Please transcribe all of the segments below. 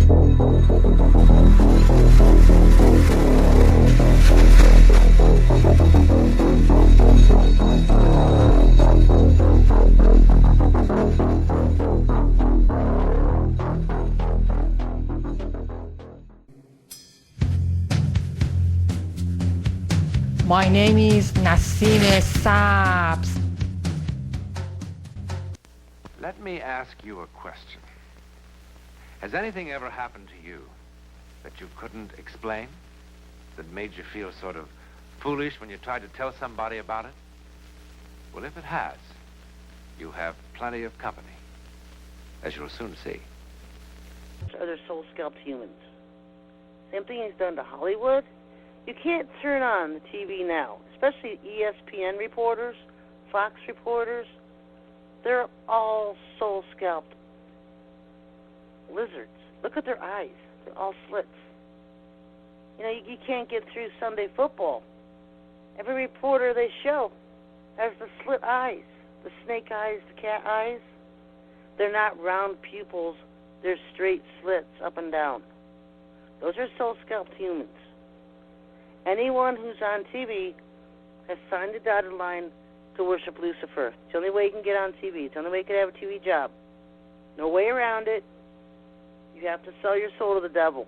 My name is Nassim Sabs. Let me ask you a question. Has anything ever happened to you that you couldn't explain? That made you feel sort of foolish when you tried to tell somebody about it? Well, if it has, you have plenty of company, as you'll soon see. Other soul-scalped humans. Same thing is done to Hollywood. You can't turn on the TV now, especially ESPN reporters, Fox reporters. They're all soul-scalped lizards. Look at their eyes. They're all slits. You know, you can't get through Sunday football. Every reporter they show has the slit eyes, the snake eyes, the cat eyes. They're not round pupils. They're straight slits up and down. Those are soul-scalped humans. Anyone who's on TV has signed a dotted line to worship Lucifer. It's the only way you can get on TV. It's the only way you can have a TV job. No way around it. You have to sell your soul to the devil.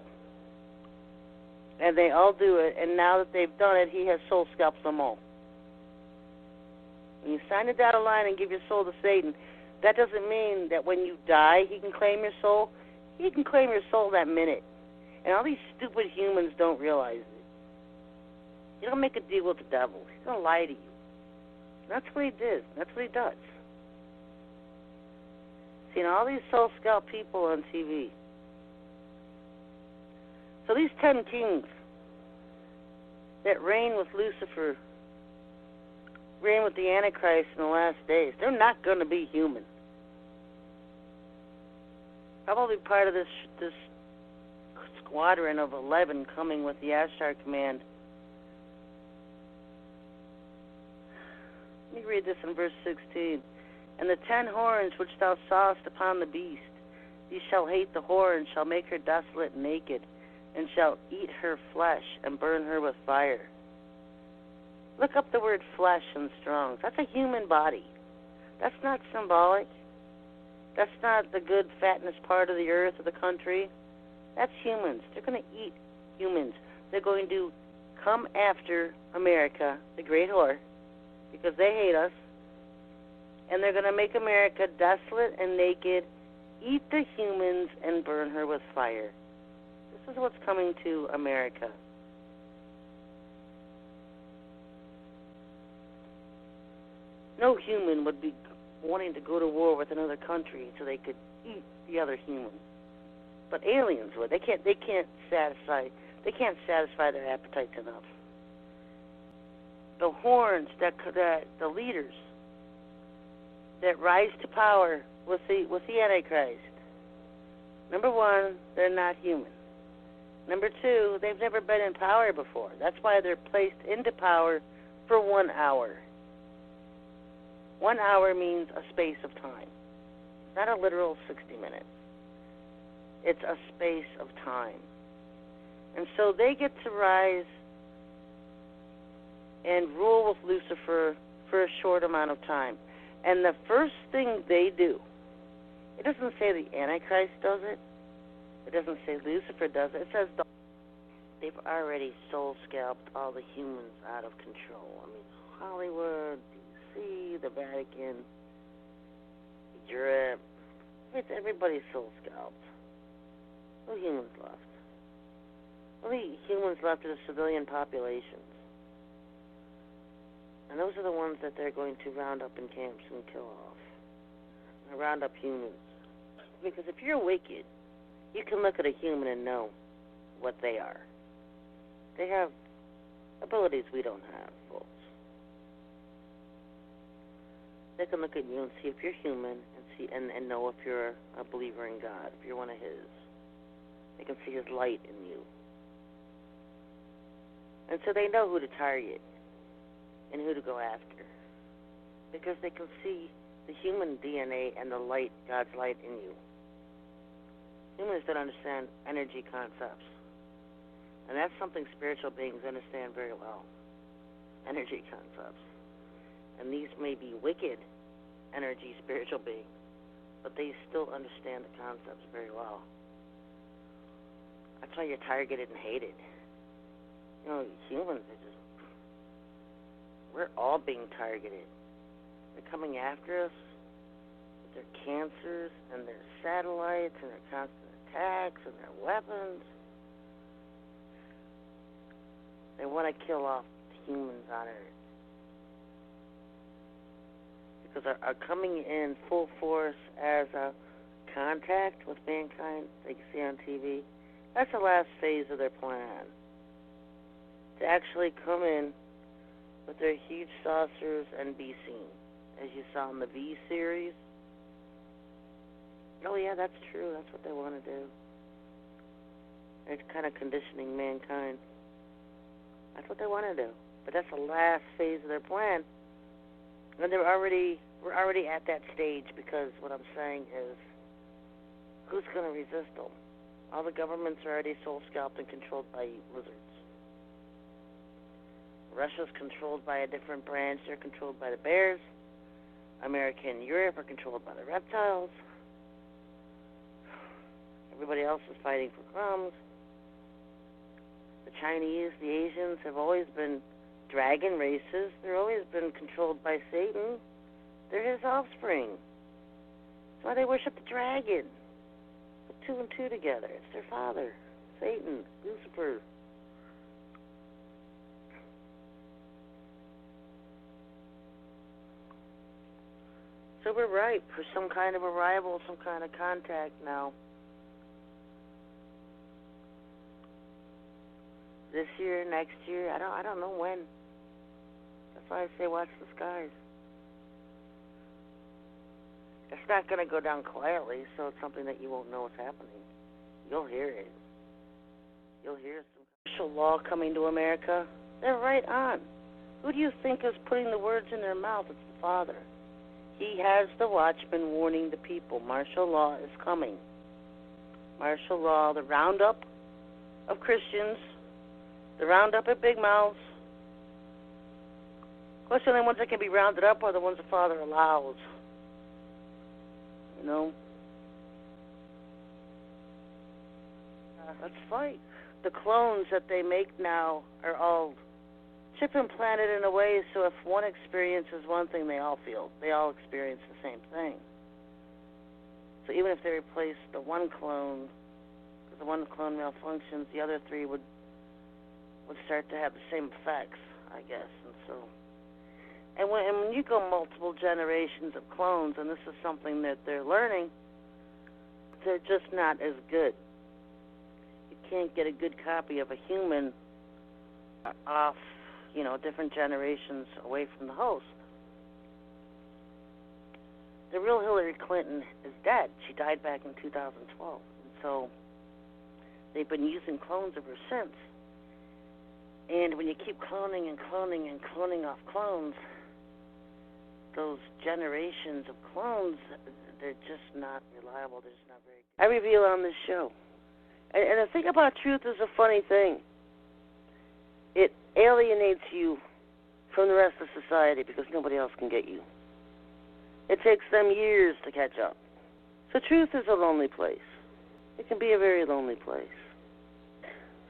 And they all do it, and now that they've done it, he has soul scalped them all. When you sign a dotted line and give your soul to Satan, that doesn't mean that when you die, he can claim your soul. He can claim your soul that minute. And all these stupid humans don't realize it. You don't make a deal with the devil. He's going to lie to you. That's what he did. That's what he does. Seeing all these soul-scalped people on TV. So these 10 kings that reign with Lucifer, reign with the Antichrist in the last days, they're not going to be human. Probably part of this squadron of 11 coming with the Ashtar command. Let me read this in verse 16. And the 10 horns which thou sawest upon the beast, ye shall hate the whore, and shall make her desolate and naked, and shall eat her flesh, and burn her with fire. Look up the word flesh in Strong's. That's a human body. That's not symbolic. That's not the good fatness part of the earth or the country. That's humans. They're going to eat humans. They're going to come after America, the great whore, because they hate us, and they're going to make America desolate and naked, eat the humans, and burn her with fire. This is what's coming to America. No human would be wanting to go to war with another country so they could eat the other humans. But aliens would. They can't satisfy their appetites enough. The horns that the leaders that rise to power with the Antichrist. Number one, they're not human. Number two, they've never been in power before. That's why they're placed into power for 1 hour. 1 hour means a space of time, not a literal 60 minutes. It's a space of time. And so they get to rise and rule with Lucifer for a short amount of time. And the first thing they do, it doesn't say the Antichrist does it. It doesn't say Lucifer does it. It says they've already soul-scalped all the humans out of control. I mean, Hollywood, D.C., the Vatican, Europe. It's everybody's soul-scalped. No humans left. Only humans left are the civilian populations. And those are the ones that they're going to round up in camps and kill off. And round up humans. Because if you're wicked, you can look at a human and know what they are. They have abilities we don't have, folks. They can look at you and see if you're human and know if you're a believer in God, if you're one of His. They can see His light in you. And so they know who to target and who to go after, because they can see the human DNA and the light, God's light in you. Humans don't understand energy concepts. And that's something spiritual beings understand very well. Energy concepts. And these may be wicked energy spiritual beings, but they still understand the concepts very well. That's why you're targeted and hated. You know, humans are just, we're all being targeted. They're coming after us with their cancers and their satellites and their constant attacks and their weapons. They want to kill off humans on Earth. Because are coming in full force as a contact with mankind, like you see on TV. That's the last phase of their plan. To actually come in with their huge saucers and be seen, as you saw in the V series. Oh yeah, that's true. That's what they want to do. They're kind of conditioning mankind. That's what they want to do. But that's the last phase of their plan. And we're already at that stage, because what I'm saying is, who's going to resist them? All the governments are already soul-scalped and controlled by lizards. Russia's controlled by a different branch. They're controlled by the bears. America and Europe are controlled by the reptiles. Everybody else is fighting for crumbs. The Chinese, the Asians have always been dragon races. They've always been controlled by Satan. They're his offspring. That's why they worship the dragon. Put 2 and 2 together. It's their father, Satan, Lucifer. So we're ripe for some kind of arrival, some kind of contact now. This year, next year, I don't know when. That's why I say watch the skies. It's not going to go down quietly, so it's something that you won't know what's happening. You'll hear it. You'll hear some martial law coming to America. They're right on. Who do you think is putting the words in their mouth? It's the Father. He has the watchman warning the people. Martial law is coming. Martial law, the roundup of Christians, the roundup of big mouths. Of course, the only ones that can be rounded up are the ones the Father allows. You know? Let's fight. The clones that they make now are all chip implanted in a way so if one experiences one thing, they all experience the same thing. So even if they replace the one clone, because the one clone malfunctions, the other 3 would start to have the same effects, I guess. And when you go multiple generations of clones, and this is something that they're learning, they're just not as good. You can't get a good copy of a human off, different generations away from the host. The real Hillary Clinton is dead. She died back in 2012. And so they've been using clones ever since. And when you keep cloning and cloning and cloning off clones, those generations of clones, they're just not reliable. They're just not very good. I reveal on this show. And the thing about truth is a funny thing. It alienates you from the rest of society because nobody else can get you. It takes them years to catch up. So truth is a lonely place. It can be a very lonely place.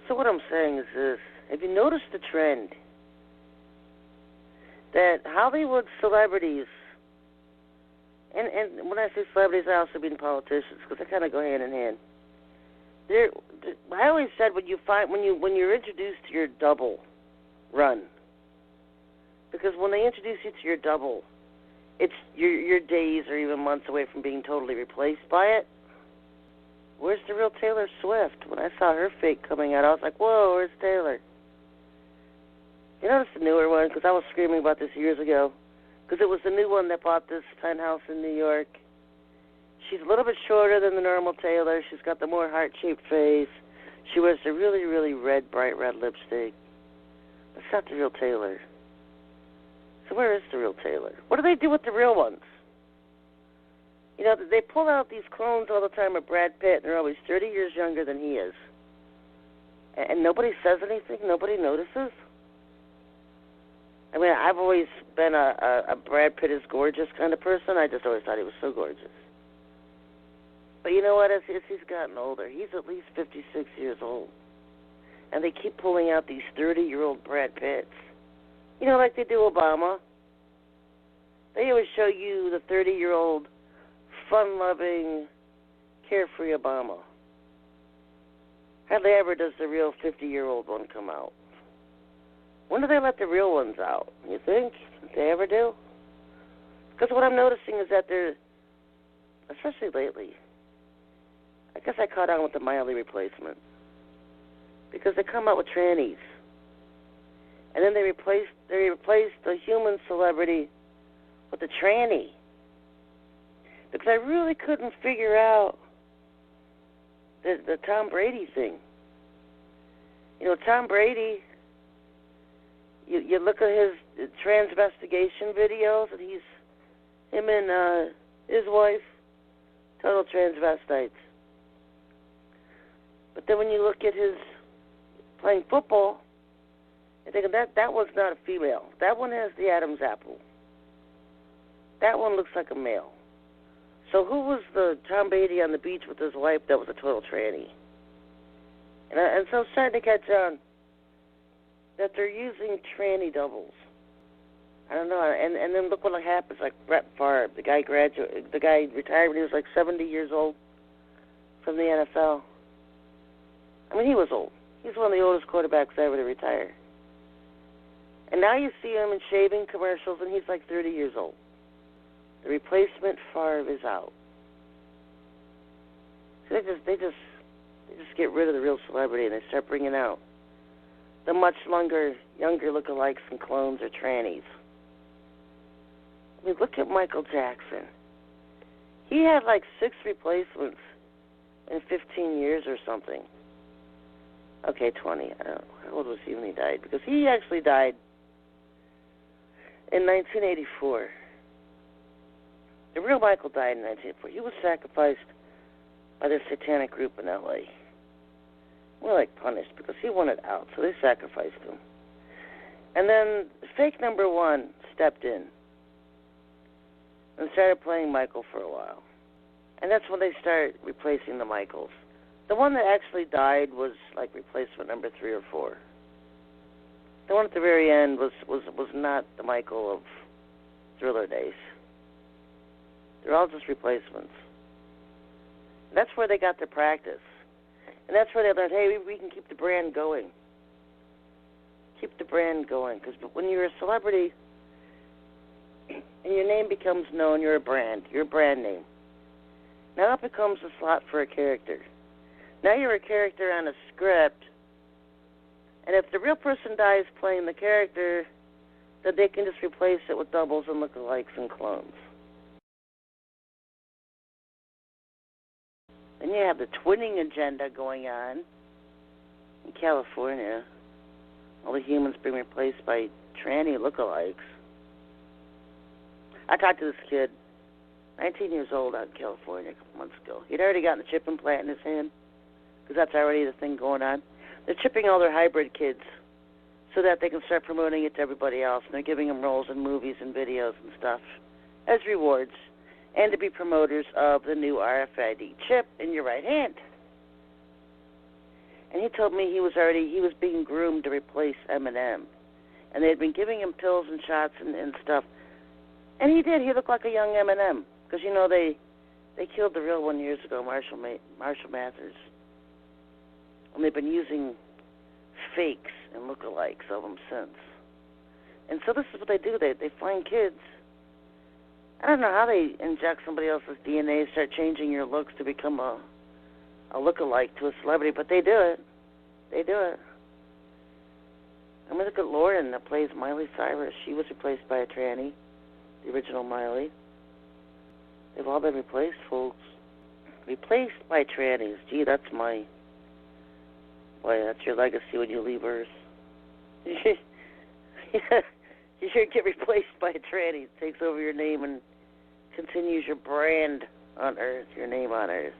So what I'm saying is this. Have you noticed the trend that Hollywood celebrities, and when I say celebrities, I also mean politicians, because they kind of go hand in hand. I always said when you're introduced to your double, run, because when they introduce you to your double, it's your days or even months away from being totally replaced by it. Where's the real Taylor Swift? When I saw her fake coming out, I was like, whoa, where's Taylor? You notice the newer one? Because I was screaming about this years ago. Because it was the new one that bought this penthouse in New York. She's a little bit shorter than the normal Taylor. She's got the more heart-shaped face. She wears the really, really red, bright red lipstick. That's not the real Taylor. So where is the real Taylor? What do they do with the real ones? You know, they pull out these clones all the time of Brad Pitt, and they're always 30 years younger than he is. And nobody says anything? Nobody notices? I mean, I've always been a Brad Pitt is gorgeous kind of person. I just always thought he was so gorgeous. But you know what? As he's gotten older, he's at least 56 years old. And they keep pulling out these 30-year-old Brad Pitts. You know, like they do Obama. They always show you the 30-year-old, fun-loving, carefree Obama. Hardly ever does the real 50-year-old one come out. When do they let the real ones out? You think? If they ever do? Because what I'm noticing is that they're, especially lately, I guess I caught on with the Miley replacement. Because they come out with trannies. And then they replace the human celebrity with a tranny. Because I really couldn't figure out the Tom Brady thing. You know, Tom Brady, you look at his transvestigation videos, and him and his wife, total transvestites. But then when you look at his playing football, I think that one's not a female. That one has the Adam's apple. That one looks like a male. So who was the Tom Brady on the beach with his wife that was a total tranny? And so I'm starting to catch on that they're using tranny doubles. I don't know. And then look what happens. Like Brett Favre, the guy retired when he was like 70 years old from the NFL. I mean, he was old. He's one of the oldest quarterbacks ever to retire. And now you see him in shaving commercials, and he's like 30 years old. The replacement Favre is out. So they just get rid of the real celebrity, and they start bringing out the much younger lookalikes and clones or trannies. I mean, look at Michael Jackson. He had like 6 replacements in 15 years or something. Okay, 20. I don't know. How old was he when he died? Because he actually died in 1984. The real Michael died in 1984. He was sacrificed by the satanic group in L.A. More like punished, because he wanted out, so they sacrificed him. And then fake number 1 stepped in and started playing Michael for a while. And that's when they started replacing the Michaels. The one that actually died was like replacement number 3 or 4. The one at the very end was not the Michael of Thriller days. They're all just replacements. That's where they got their practice. And that's where they learned, hey, we can keep the brand going. Keep the brand going. Because when you're a celebrity and your name becomes known, you're a brand name. Now it becomes a slot for a character. Now you're a character on a script, and if the real person dies playing the character, then they can just replace it with doubles and lookalikes and clones. Then you have the twinning agenda going on in California. All the humans being replaced by tranny lookalikes. I talked to this kid, 19 years old, out in California a couple months ago. He'd already gotten a chip implant in his hand, because that's already the thing going on. They're chipping all their hybrid kids so that they can start promoting it to everybody else, and they're giving them roles in movies and videos and stuff as rewards, and to be promoters of the new RFID chip in your right hand. And he told me he was being groomed to replace Eminem, and they had been giving him pills and shots and stuff, and he did. He looked like a young Eminem, because you know they killed the real one years ago, Marshall Mathers. And they've been using fakes and lookalikes of them since. And so this is what they do. They find kids. I don't know how they inject somebody else's DNA, start changing your looks to become a lookalike to a celebrity, but they do it. They do it. I mean, look at Lauren that plays Miley Cyrus. She was replaced by a tranny, the original Miley. They've all been replaced, folks. Replaced by trannies. Gee, that's your legacy when you leave Earth. You should get replaced by a tranny. It takes over your name and continues your brand. on earth, your name on earth.